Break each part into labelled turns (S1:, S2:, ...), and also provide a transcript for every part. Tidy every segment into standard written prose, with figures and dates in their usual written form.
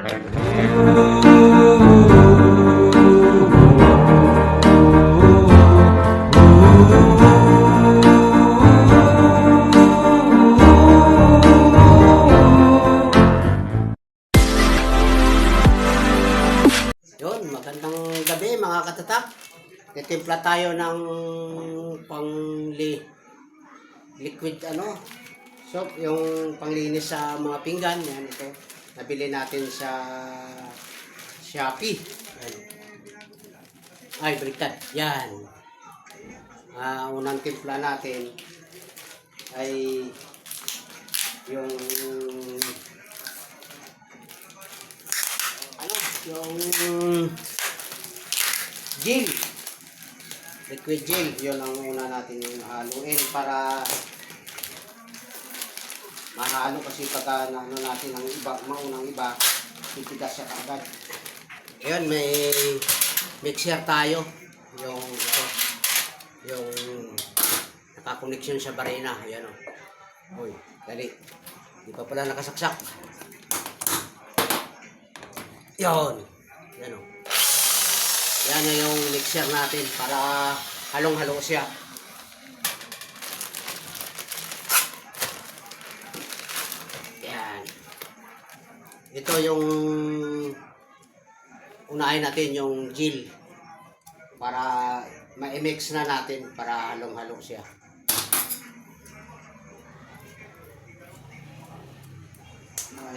S1: Yun, magandang gabi mga katatak. Titimpla tayo ng liquid soap, yung panglinis sa mga pinggan. Yan ito. Nabili natin sa Shopee. Yan. Ay, baliktad. Yan. Unang timpla natin ay yung gel, liquid gel. Yun ang una natin yung haluin para mahalo, kasi pagka natin ang iba, maunang iba, titigas siya kaagad. Ayun, may mixer tayo, yung ito, yung nakakoneksyon sa barena. Ayan o. Uy, dali, di pa pala nakasaksak. Yun, yan o. Yan na yung mixer natin para halong-halo siya. Yan. Ito yung unahin natin yung gel para ma-mix na natin para halong-halo siya.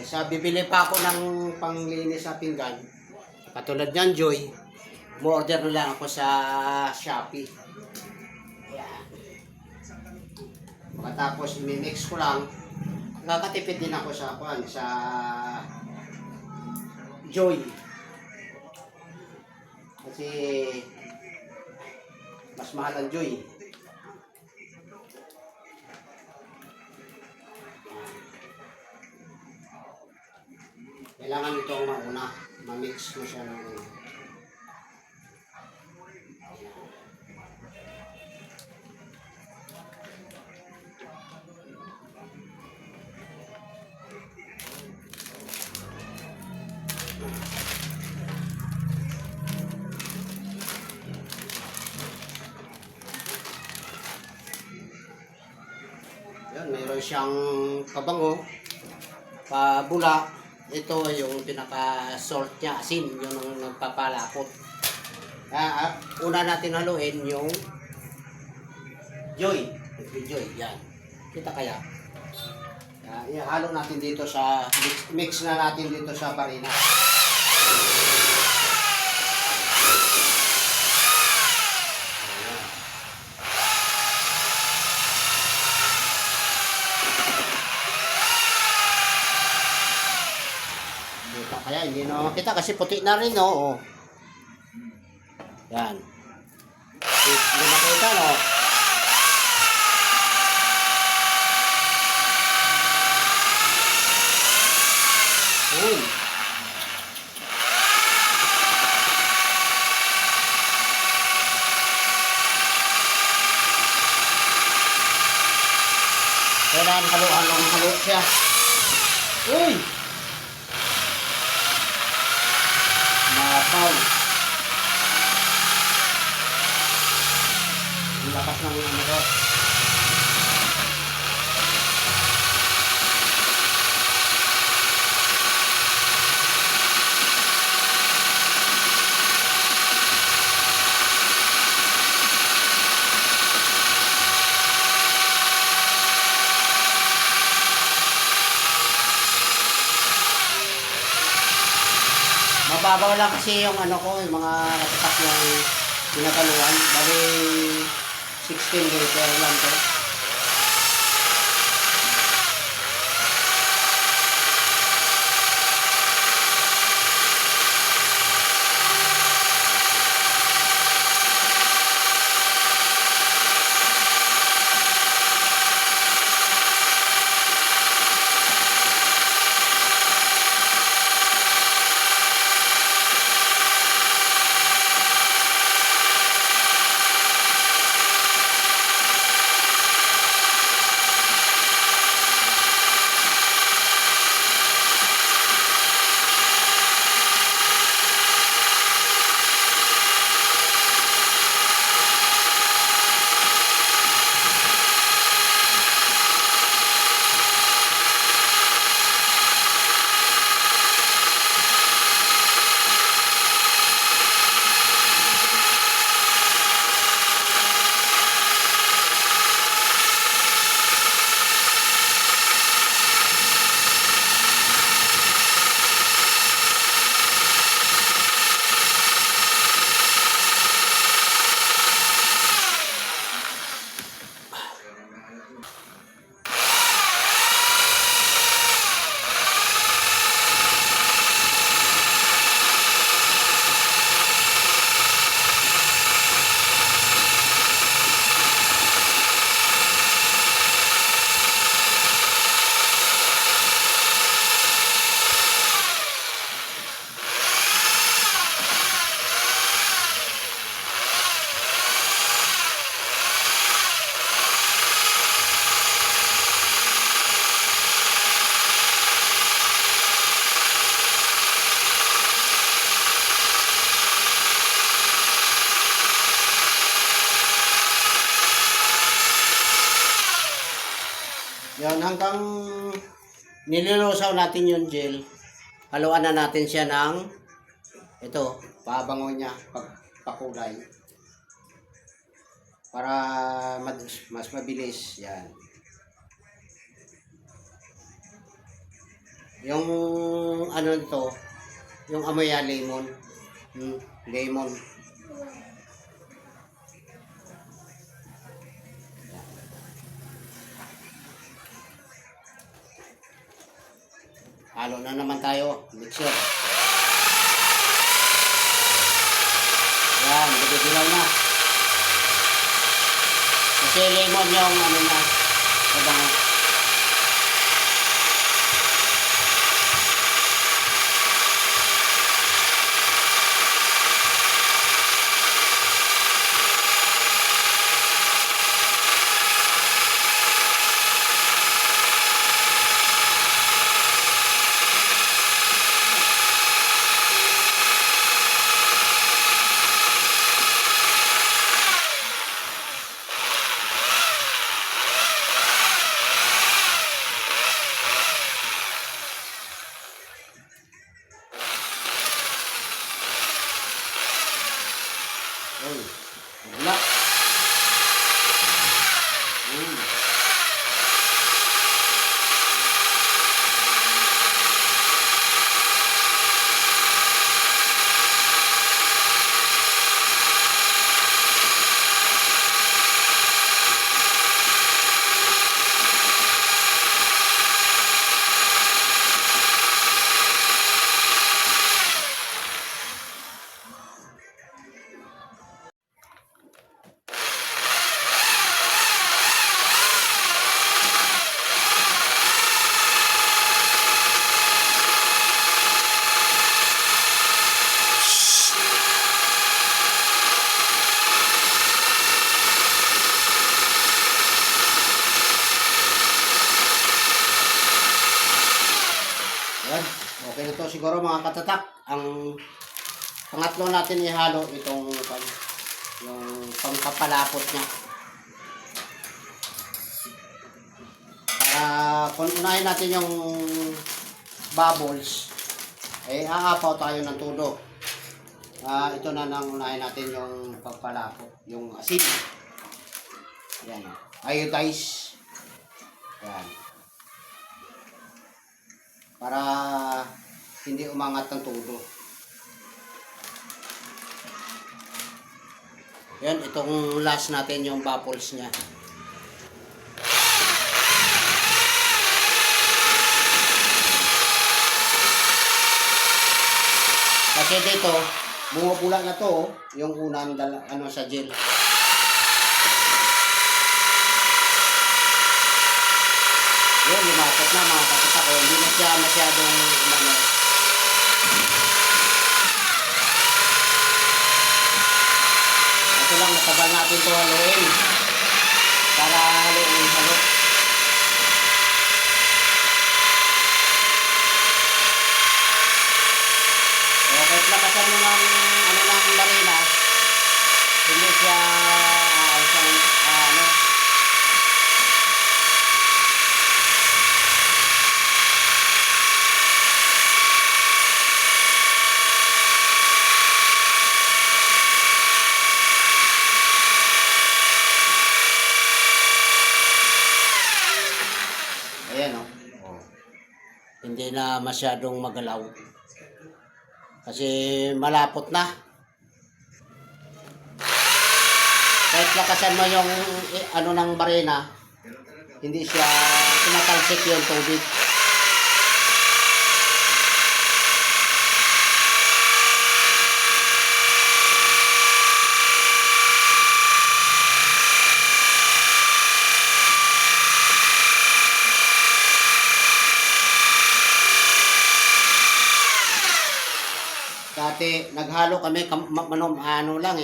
S1: Bibili pa ako ng panglinis sa pinggan. Katulad niyan, Joy. Mo-order na lang ako sa Shopee. Ayan. Pagkatapos i-mix ko lang, nakakatipid din ako sa Joy. Kasi mas mahal ang Joy. Kailangan ito ang mauna. Ma-mix mo siya ng yan, mayroon siyang kabango, pabula. Ito yung pinaka-salt niya, asin, yun ang nagpapalapot. Una natin haluin yung Joy. Joy, yan. Kita kaya? Ihalo natin dito sa, mix na natin dito sa barina. Kaya hindi na makita kasi puti na rin, no? Yan. Hindi makita, no? Uy. Kailangan halo siya. Uy! Mapaw. Ang lakas ng ko. Mababaw lang kasi yung yung mga natatak ng pinakaluan. Bali 16 liter lang to. Yan, hanggang nililusaw natin yung gel. Haluan na natin siya ng ito, pabango niya, pakulay. Para mas mabilis. Yan. Yung ano nito, yung amoy niya, lemon. Lemon. Halo na naman tayo. Mixer. Yan, bibilaw na. Kasi lemon yung ano na, pabango. Uy, wala. Ayan, okay na to siguro mga katatak. Ang pangatlo natin ihalo itong yung pangkapalapot niya. Para kung unahin natin yung bubbles, aapaw tayo ng todo. Ito na nang unahin natin yung pagpalapot, yung asin. Ayan, iodize. Ayan. Para hindi umangat ng todo. Yan, itong last natin yung bubbles niya. Kasi dito, bumubula na to, yung unang sa gel. Yun, lumapot na mga katatak ko. Hindi na siya masyadong ito lang, natagal natin ito haluin. Para halo. Kahit lakasan mo ng barina, hindi siya ayan o. Hindi na masyadong magalaw. Kasi malapot na. Kahit lakasan mo yung ng barena, hindi siya tumatalsik yung tubig. Dati naghalo kami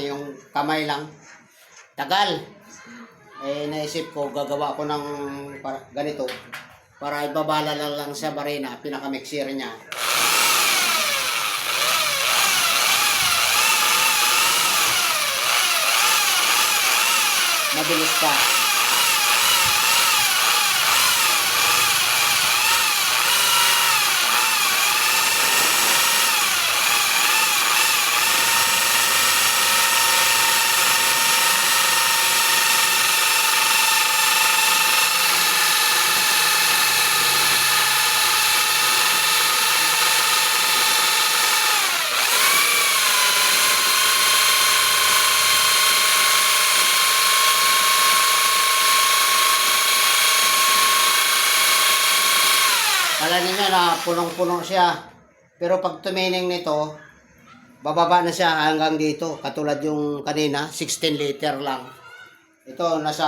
S1: yung kamay lang. Tagal. Naisip ko gagawa ko ng ganito para ibabala lang sa barena, pinaka-mixer niya. Mabilis pa. punong-puno siya. Pero pag tumining nito, bababa na siya hanggang dito. Katulad yung kanina, 16 liter lang. Ito, nasa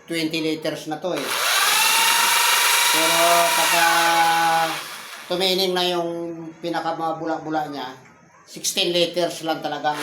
S1: 20 liters na to eh. Pero pagka tumining na yung pinakamabula-bula niya, 16 liters lang talaga ang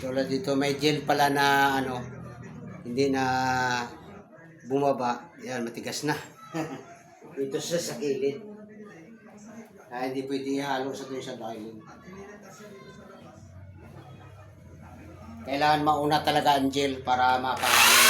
S1: tulad dito may gel pala na ano, hindi na bumaba. Yan, matigas na. Dito sa gilid. Hindi pwede ihalo sa doon sa dialing. Kailangan mauna talaga ang gel para mapahalo.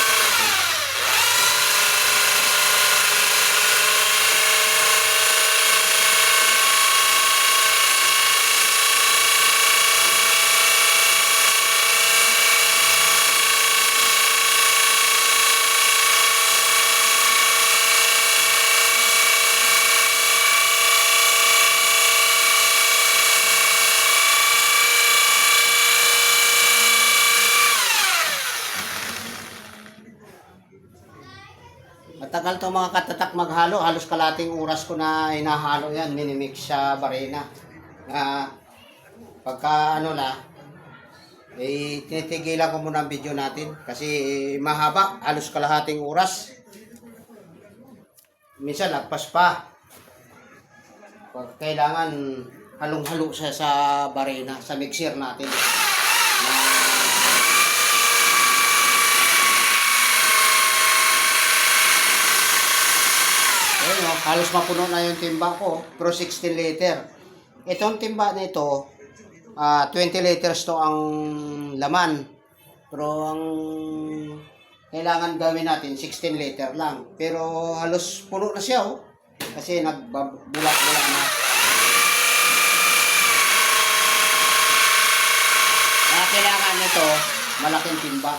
S1: Matagal to mga katatak maghalo. Halos kalating oras ko na hinahalo yan. Minimix sa barena. Pagka ano na, tinitigilan ko muna ang video natin. Kasi mahaba. Halos kalahating oras. Minsan lagpas pa. Pag kailangan halong-halo siya sa barena, sa mixer natin. Halos mapuno na yung timba ko, pero 16 liter. Itong timba nito, 20 liters to ang laman. Pero ang kailangan gawin natin, 16 liter lang. Pero halos puno na siya, oh. Kasi nagbulak-bulak na. Kaya kailangan nito, malaking timba.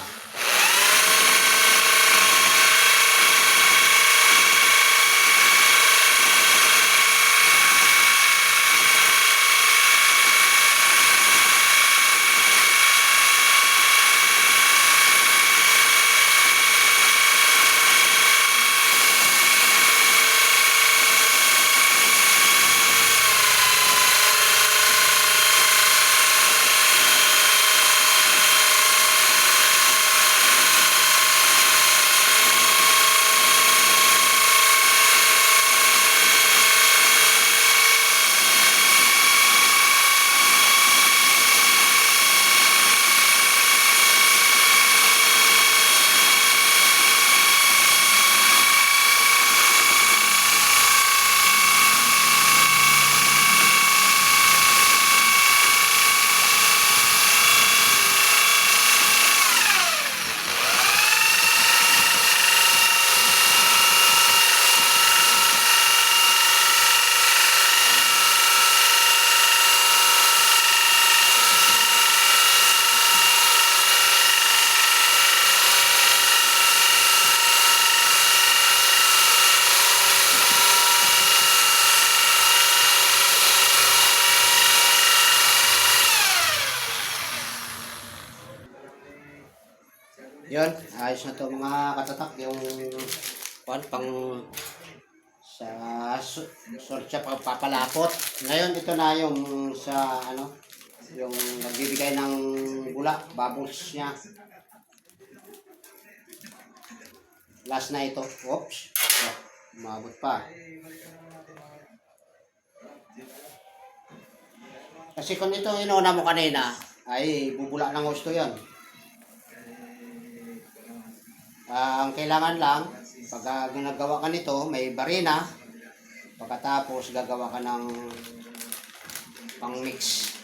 S1: Yun, ayos na to mga katatak. Yung pang sa sort siya papalapot. Ngayon ito na yung sa ano, yung nagbibigay ng bula, bubbles niya. Last na ito. Oops. Oh, umabot pa. Kasi kung ito inuuna mo kanina, ay bubula ng gusto yan. Ang kailangan lang, pag ginagawa ka nito, may barina. Pagkatapos, gagawa ka ng pang-mix.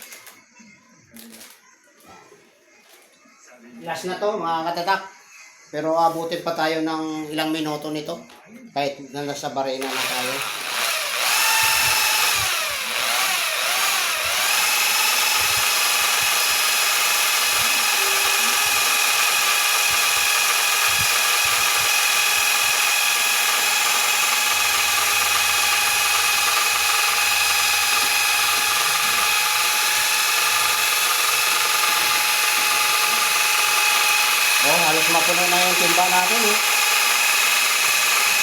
S1: Last na to, mga katatak. Pero abutin pa tayo ng ilang minuto nito. Kahit na nasa barina na tayo. Oh, halos mapuno na yung timba natin eh.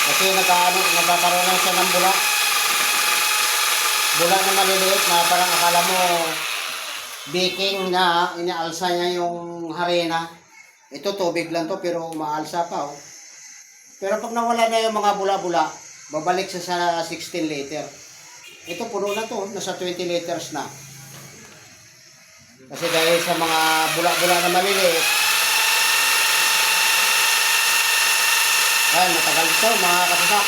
S1: Kasi nagkakaroon lang siya ng bula. Bula na maliliit na parang akala mo baking na inaalsa niya yung harina. Ito tubig lang to pero umaalsa pa oh. Pero pag nawala na yung mga bula-bula, babalik siya sa 16 liter. Ito puno na to, nasa 20 liters na. Kasi dahil sa mga bula-bula na maliliit, ayan, matagal ito mga katatak.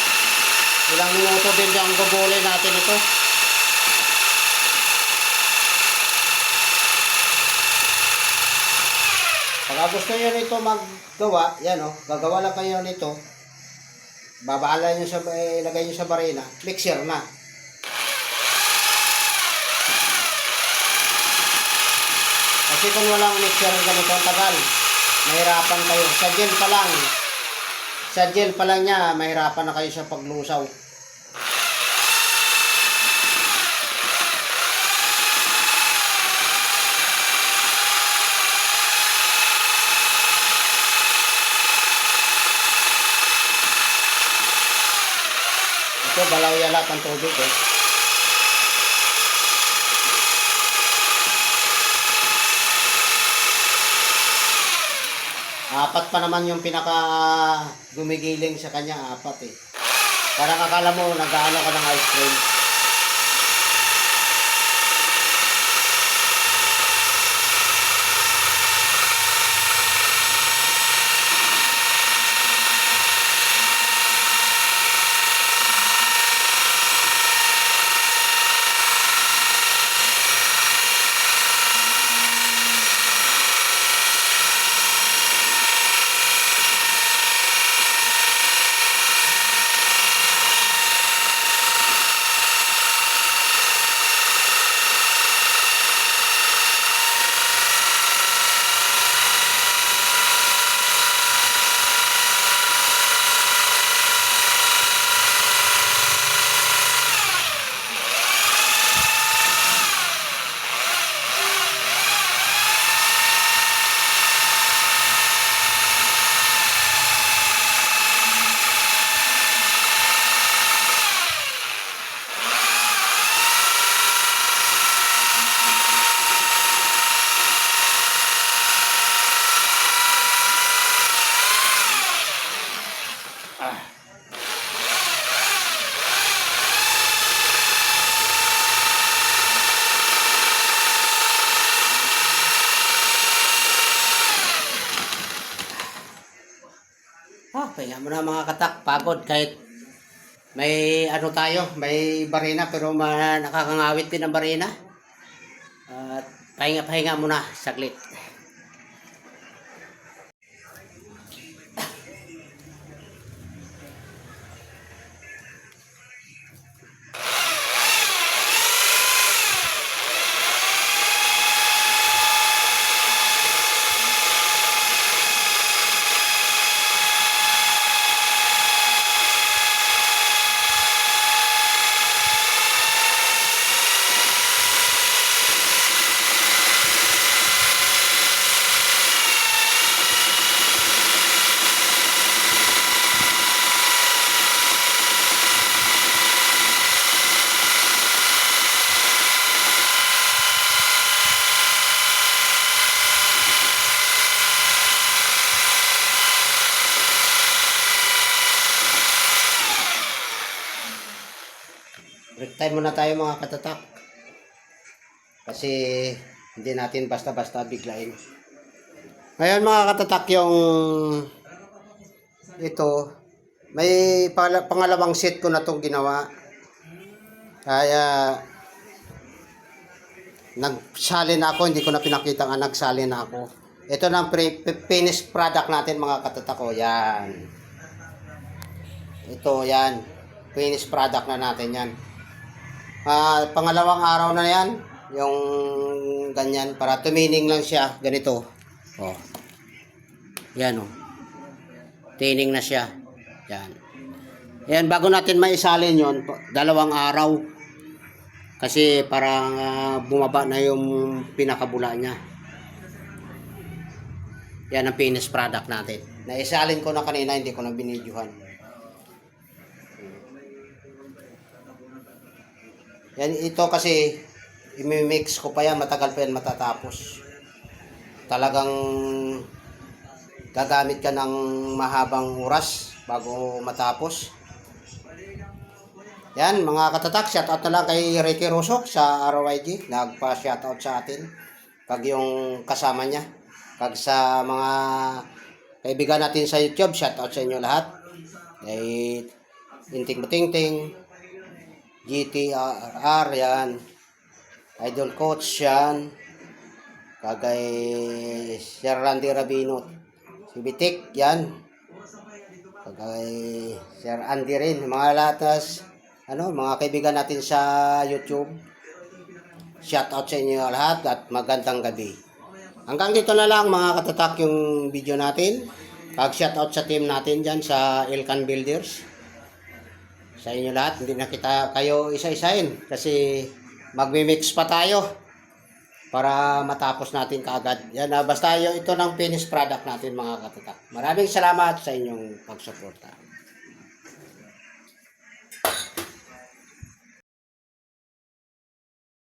S1: Ilang minuto din yung gugulin natin ito. Pag gusto nyo nito maggawa, yan o, gagawa lang kayo nito. Babaala nyo sa, ilagay nyo sa barina, mixer na. Kasi kung walang mixer ganito, ang tagal. Mahirapan kayo. Sa gel pa lang niya, mahirapan na kayo sa paglusaw. Ito, balaw yalat ang tubig eh. Apat pa naman yung pinaka gumigiling sa kanya, apat eh. Parang akala mo nag-aano ka ng ice cream. Pahinga mo na mga katak, pagod kahit may ano tayo, may barina pero nakakangawit din ang barina. At pahinga muna saglit. Tayo muna tayo mga katatak. Kasi hindi natin basta-basta biglain. Ngayon mga katatak, yung ito, may pangalawang set ko na itong ginawa. Kaya nagsalin ako, hindi ko na pinakita nga nagsalin ako. Ito na ang finished product natin mga katatak ko. Yan. Ito, yan. Finished product na natin yan. Pangalawang araw na yan. Yung ganyan. Para tumining lang siya. Ganito. Oh. Yan oh. Tining na siya. Yan. Yan, bago natin maisalin yon, 2 araw. Kasi parang bumaba na yung pinakabula niya. Yan ang finished product natin. Naisalin ko na kanina, hindi ko na binidyohan. Yan, ito kasi imimix ko pa yan, matagal pa yan matatapos. Talagang gagamit ka ng mahabang oras bago matapos. Yan mga katatak, shoutout na lang kay Ricky Rosok sa RYG. Nagpa-shoutout sa atin. Pag yung kasama niya. Pag sa mga kaibigan natin sa YouTube, shoutout sa inyo lahat. Kay Inting Butingting, GTR, yan. Idol Coach, yan. Kagay Sir Randy Rabino, si Bitik, yan. Kagay Sir Andy rin. Mga latas, mga kaibigan natin sa YouTube. Shoutout sa inyo lahat at magandang gabi. Hanggang dito na lang mga katatak yung video natin. Pag-shoutout sa team natin dyan sa Ilkan Builders. Sa inyo lahat, hindi na kita kayo isa-isahin kasi magmi-mix pa tayo para matapos natin kaagad. Yan, basta ito ng finished product natin mga katatak. Maraming salamat sa inyong pagsuporta.